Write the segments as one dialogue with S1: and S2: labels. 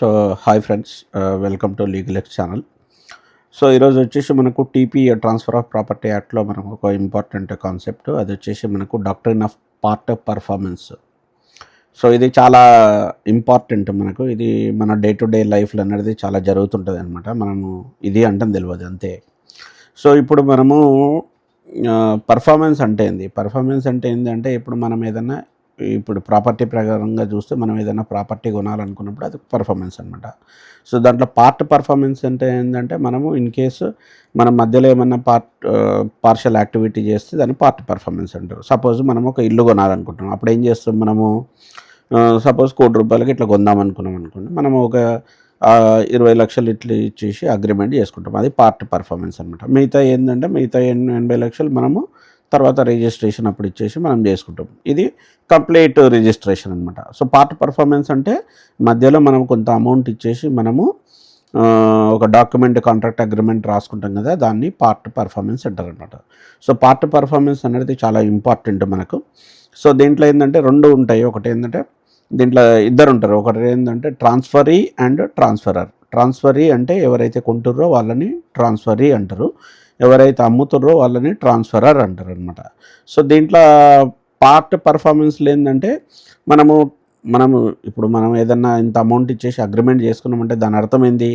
S1: So hi friends, welcome to legal X channel. So ఈరోజు వచ్చేసి మనకు టీపీ ట్రాన్స్ఫర్ ఆఫ్ ప్రాపర్టీ యాక్ట్లో మనకు ఒక ఇంపార్టెంట్ కాన్సెప్ట్, అది వచ్చేసి మనకు doctrine of part of performance. So ఇది చాలా ఇంపార్టెంట్, మనకు ఇది మన డే టు డే లైఫ్లో అనేది చాలా జరుగుతుంటుంది అనమాట. మనము ఇది అంటాం తెలియదు అంతే. సో ఇప్పుడు మనము పర్ఫార్మెన్స్ అంటే ఏంది, పర్ఫార్మెన్స్ అంటే ఏంటంటే ఇప్పుడు మనం ఏదైనా ఇప్పుడు ప్రాపర్టీ ప్రకారంగా చూస్తే మనం ఏదైనా ప్రాపర్టీ కొనాలనుకున్నప్పుడు అది పర్ఫార్మెన్స్ అనమాట. సో దాంట్లో పార్ట్ పర్ఫార్మెన్స్ అంటే ఏంటంటే మనము ఇన్ కేసు మనం మధ్యలో ఏమన్నా పార్షల్ యాక్టివిటీ చేస్తే దాన్ని పార్ట్ పర్ఫార్మెన్స్ అంటారు. సపోజ్ మనం ఒక ఇల్లు కొనాలనుకుంటున్నాం, అప్పుడు ఏం చేస్తాం మనము, సపోజ్ ₹1,00,00,000 ఇట్లా కొందాం అనుకున్నాం అనుకోండి, మనము ఒక 20 లక్షలు ఇట్లా ఇచ్చేసి అగ్రిమెంట్ చేసుకుంటాం, అది పార్ట్ పర్ఫార్మెన్స్ అనమాట. మిగతా ఏంటంటే మిగతా 80 లక్షలు మనము తర్వాత రిజిస్ట్రేషన్ అప్పుడు ఇచ్చేసి మనం చేసుకుంటాం, ఇది కంప్లీట్ రిజిస్ట్రేషన్ అనమాట. సో పార్ట్ పర్ఫార్మెన్స్ అంటే మధ్యలో మనం కొంత అమౌంట్ ఇచ్చేసి మనము ఒక డాక్యుమెంట్ కాంట్రాక్ట్ అగ్రిమెంట్ రాసుకుంటాం కదా, దాన్ని పార్ట్ పర్ఫార్మెన్స్ అంటారు అనమాట. సో పార్ట్ పర్ఫార్మెన్స్ అనేది చాలా ఇంపార్టెంట్ మనకు. సో దీంట్లో ఏంటంటే రెండు ఉంటాయి, ఒకటి ఏంటంటే దీంట్లో ఇద్దరు ఉంటారు, ఒకటి ఏంటంటే ట్రాన్స్ఫరీ అండ్ ట్రాన్స్ఫరర్. ట్రాన్స్ఫరీ అంటే ఎవరైతే కొంటుర్రో వాళ్ళని ట్రాన్స్ఫరీ అంటారు, ఎవరైతే అమ్ముతారో వాళ్ళని ట్రాన్స్ఫరర్ అంటారు అనమాట. సో దీంట్లో పార్ట్ పర్ఫార్మెన్స్లో ఏంటంటే మనము ఇప్పుడు మనం ఏదన్నా ఇంత అమౌంట్ ఇచ్చేసి అగ్రిమెంట్ చేసుకున్నామంటే దాని అర్థం ఏంది,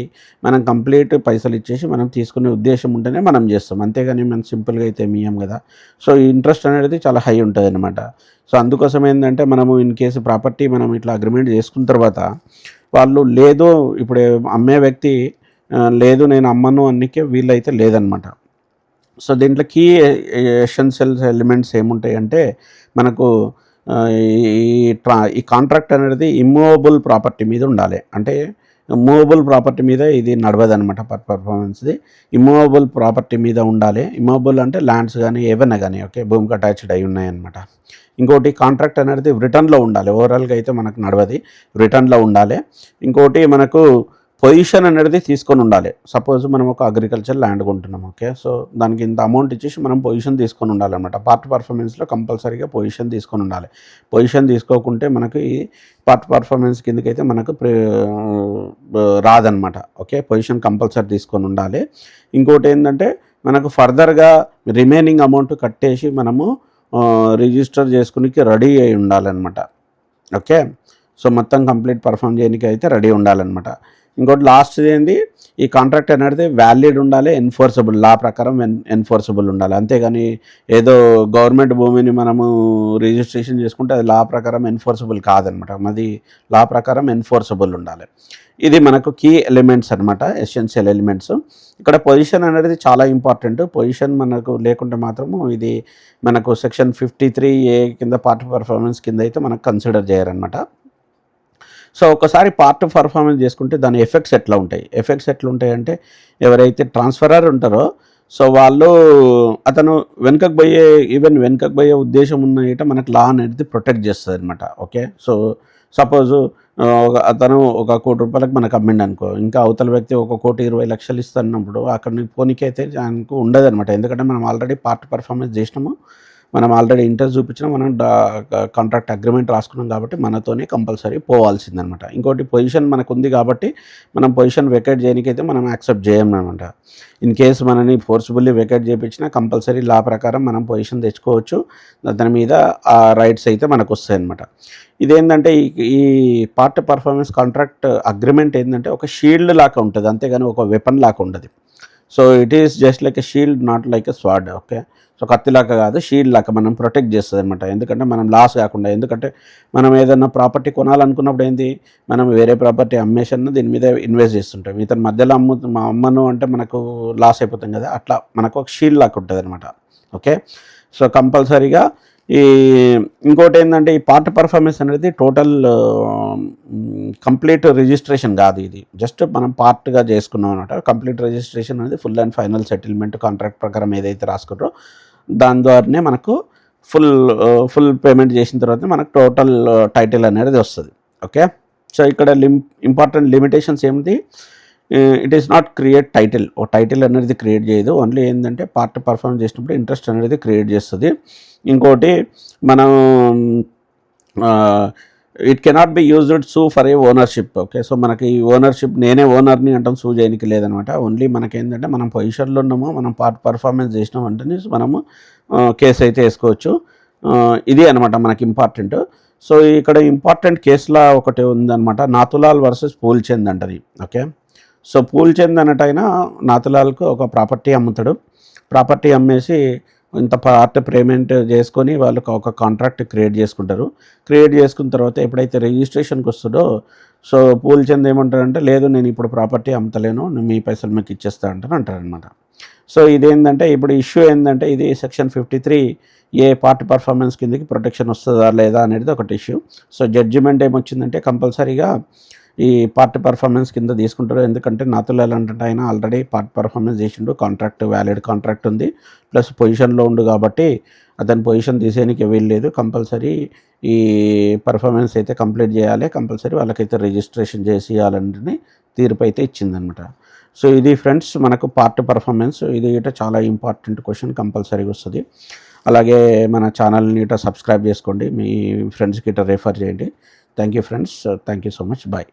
S1: మనం కంప్లీట్ పైసలు ఇచ్చేసి మనం తీసుకునే ఉద్దేశం ఉంటేనే మనం చేస్తాం, అంతేగాని మనం సింపుల్గా అయితే ఇయ్యం కదా. సో ఇంట్రెస్ట్ అనేది చాలా హై ఉంటుంది అనమాట. సో అందుకోసం ఏంటంటే మనము ఇన్ కేసు ప్రాపర్టీ మనం ఇట్లా అగ్రిమెంట్ చేసుకున్న తర్వాత వాళ్ళు లేదు, ఇప్పుడు అమ్మే వ్యక్తి లేదు నేను అమ్మను అన్నికే వీళ్ళైతే లేదనమాట. సో దీంట్లో కీ ఎసెన్షియల్ ఎలిమెంట్స్ ఏముంటాయంటే మనకు ఈ కాంట్రాక్ట్ అనేది ఇమ్మూవబుల్ ప్రాపర్టీ మీద ఉండాలి. అంటే మూవబుల్ ప్రాపర్టీ మీద ఇది నడవదనమాట పర్ఫార్మెన్స్ది, ఇమ్మూవబుల్ ప్రాపర్టీ మీద ఉండాలి. ఇమ్మూవబుల్ అంటే ల్యాండ్స్ కానీ ఏవైనా కానీ ఓకే, భూమికి అటాచ్డ్ అయి ఉన్నాయన్నమాట. ఇంకోటి కాంట్రాక్ట్ అనేది రిటర్న్లో ఉండాలి, ఓవరాల్గా అయితే మనకు నడవది, రిటర్న్లో ఉండాలి. ఇంకోటి మనకు పొజిషన్ అనేది తీసుకొని ఉండాలి. సపోజ్ మనం ఒక అగ్రికల్చర్ ల్యాండ్ కొంటున్నాం ఓకే, సో దానికి ఇంత అమౌంట్ ఇచ్చేసి మనం పొజిషన్ తీసుకొని ఉండాలన్నమాట. పార్ట్ పర్ఫార్మెన్స్లో కంపల్సరీగా పొజిషన్ తీసుకొని ఉండాలి. పొజిషన్ తీసుకోకుంటే మనకి పార్ట్ పర్ఫార్మెన్స్ కిందకైతే మనకు రాదనమాట. ఓకే, పొజిషన్ కంపల్సరీ తీసుకొని ఉండాలి. ఇంకోటి ఏంటంటే మనకు ఫర్దర్గా రిమైనింగ్ అమౌంట్ కట్టేసి మనము రిజిస్టర్ చేసుకునికి రెడీ అయి ఉండాలన్నమాట. ఓకే, సో మొత్తం కంప్లీట్ పర్ఫామ్ చేయడానికి అయితే రెడీ ఉండాలన్నమాట. ఇంకోటి లాస్ట్ ఏంది, ఈ కాంట్రాక్ట్ అనేది వ్యాలిడ్ ఉండాలి, ఎన్ఫోర్సబుల్, లా ప్రకారం ఎన్ఫోర్సబుల్ ఉండాలి. అంతేగాని ఏదో గవర్నమెంట్ భూమిని మనము రిజిస్ట్రేషన్ చేసుకుంటే అది లా ప్రకారం ఎన్ఫోర్సబుల్ కాదనమాట, మాది లా ప్రకారం ఎన్ఫోర్సబుల్ ఉండాలి. ఇది మనకు కీ ఎలిమెంట్స్ అనమాట, ఎసెన్షియల్ ఎలిమెంట్స్. ఇక్కడ పొజిషన్ అనేది చాలా ఇంపార్టెంట్. పొజిషన్ మనకు లేకుంటే మాత్రము ఇది మనకు సెక్షన్ 53A కింద పార్ట్ పర్ఫార్మెన్స్ కింద అయితే మనకు కన్సిడర్ చేయరనమాట. సో ఒకసారి పార్ట్ పర్ఫార్మెన్స్ చేసుకుంటే దాని ఎఫెక్ట్స్ ఎట్లా ఉంటాయి, ఎఫెక్ట్స్ ఎట్లా ఉంటాయంటే ఎవరైతే ట్రాన్స్ఫరర్ ఉంటారో సో వాళ్ళు అతను వెనుకకు పోయే ఉద్దేశం ఉన్నట మనకు లా అనేది ప్రొటెక్ట్ చేస్తుంది అనమాట. ఓకే, సో సపోజు అతను ₹1,00,00,000 మనకు అమ్మిండు అనుకో, ఇంకా అవతల వ్యక్తి ₹1,20,00,000 ఇస్తున్నప్పుడు అక్కడ పోనీకైతే దానికి ఉండదు అనమాట. ఎందుకంటే మనం ఆల్రెడీ పార్ట్ పర్ఫార్మెన్స్ చేసినాము, మనం ఆల్రెడీ ఇంట్రెస్ట్ చూపించినా, మనం కాంట్రాక్ట్ అగ్రిమెంట్ రాసుకున్నాం కాబట్టి మనతోనే కంపల్సరీ పోవాల్సిందనమాట. ఇంకోటి పొజిషన్ మనకు ఉంది కాబట్టి మనం పొజిషన్ వెకేట్ చేయడానికైతే మనం యాక్సెప్ట్ చేయమన్నమాట. ఇన్ కేసు మనని ఫోర్స్ఫుల్లీ వెకేట్ చేయించినా కంపల్సరీ లా ప్రకారం మనం పొజిషన్ తెచ్చుకోవచ్చు, దాని మీద ఆ రైట్స్ అయితే మనకు వస్తాయి అనమాట. ఇదేంటంటే ఈ పార్ట్ పర్ఫార్మెన్స్ కాంట్రాక్ట్ అగ్రిమెంట్ ఏంటంటే ఒక షీల్డ్ లాగా ఉంటుంది, అంతేగాని ఒక వెపన్ లాగా ఉండదు. So it is just like a shield, not like a sword. Okay, so కత్తిలాగా కాదు, షీల్డ్ లాగా మనం ప్రొటెక్ట్ చేస్తుంది అనమాట. ఎందుకంటే మనం లాస్ కాకుండా, ఎందుకంటే మనం ఏదైనా ప్రాపర్టీ కొనాలనుకున్నప్పుడు ఏంటి, మనం వేరే ప్రాపర్టీ అమ్మేషన్ దీని మీద ఇన్వెస్ట్ చేస్తుంటాం, ఇతను మధ్యలో అమ్మను అంటే మనకు లాస్ అయిపోతాం కదా, అట్లా మనకు ఒక షీల్డ్ లాగా ఉంటుంది అనమాట. ఓకే, సో కంపల్సరీగా ఇంకోటి ఏంటంటే ఈ పార్ట్ పర్ఫార్మెన్స్ అనేది టోటల్ కంప్లీట్ రిజిస్ట్రేషన్ కాదు, ఇది జస్ట్ మనం పార్ట్గా చేసుకున్నాం అనమాట. కంప్లీట్ రిజిస్ట్రేషన్ అనేది full and final settlement contract ప్రకారం ఏదైతే రాసుకున్నారో దాని ద్వారానే మనకు ఫుల్ పేమెంట్ చేసిన తర్వాత మనకు టోటల్ టైటిల్ అనేది వస్తుంది. ఓకే, సో ఇక్కడ ఇంపార్టెంట్ లిమిటేషన్స్ ఏమిటి, it is not create title, ఓ టైటిల్ అనేది క్రియేట్ చేయదు, ఓన్లీ ఏంటంటే పార్ట్ పర్ఫార్మ్ చేసినప్పుడు ఇంట్రెస్ట్ అనేది క్రియేట్ చేస్తుంది. ఇంకోటి మనం it cannot be used sue for a ownership. Okay, so మనకి ఓనర్షిప్ నేనే ఓనర్ని అంటాం, సూ చేయడానికి లేదనమాట. ఓన్లీ మనకేంటంటే మనం పొజిషన్లో ఉన్నాము, మనం పర్ఫార్మెన్స్ చేసినాం అంటే మనము కేసు అయితే వేసుకోవచ్చు. ఇది అనమాట మనకి ఇంపార్టెంట్. సో ఇక్కడ ఇంపార్టెంట్ కేసులా ఒకటి ఉందన్నమాట, నాతులాల్ వర్సెస్ పూల్చంద్ అంటది. ఓకే, సో పూల్చంద్ అన్నట్టయినా నాతులాల్కు ఒక ప్రాపర్టీ అమ్ముతాడు. ప్రాపర్టీ అమ్మేసి ఇంత పార్ట్ పేమెంట్ చేసుకొని వాళ్ళకి ఒక కాంట్రాక్ట్ క్రియేట్ చేసుకుంటారు. క్రియేట్ చేసుకున్న తర్వాత ఎప్పుడైతే రిజిస్ట్రేషన్కి వస్తుందో, సో పూల్చంద్ ఏమంటారంటే, లేదు నేను ఇప్పుడు ప్రాపర్టీ అమ్మతలేను, మీ పైసలు మీకు ఇచ్చేస్తా అంటారనమాట. సో ఇదేంటంటే ఇప్పుడు ఇష్యూ ఏంటంటే, ఇది సెక్షన్ 53 ఏ పార్ట్ పర్ఫార్మెన్స్ కిందకి ప్రొటెక్షన్ వస్తుందా లేదా అనేది ఒకటి ఇష్యూ. సో జడ్జిమెంట్ ఏమొచ్చిందంటే కంపల్సరీగా ఈ పార్ట్ పర్ఫార్మెన్స్ కింద తీసుకుంటారు. ఎందుకంటే నాతులాల్ అంటే ఆయన ఆల్రెడీ పార్ట్ పర్ఫార్మెన్స్ చేసిండు, కాంట్రాక్ట్ వ్యాలిడ్ కాంట్రాక్ట్ ఉంది, ప్లస్ పొజిషన్లో ఉండు కాబట్టి అతని పొజిషన్ తీసేయడానికి వీల్లేదు. కంపల్సరీ ఈ పర్ఫార్మెన్స్ అయితే కంప్లీట్ చేయాలి, కంపల్సరీ వాళ్ళకైతే రిజిస్ట్రేషన్ చేసి ఇవ్వాలని తీర్పు అయితే ఇచ్చిందనమాట. సో ఇది ఫ్రెండ్స్ మనకు పార్ట్ పర్ఫార్మెన్స్. ఇది ఇట చాలా ఇంపార్టెంట్ క్వశ్చన్, కంపల్సరీగా వస్తుంది. అలాగే మన ఛానల్ని ఇట సబ్స్క్రైబ్ చేసుకోండి, మీ ఫ్రెండ్స్కి ఇట రెఫర్ చేయండి. Thank you friends, thank you so much, bye.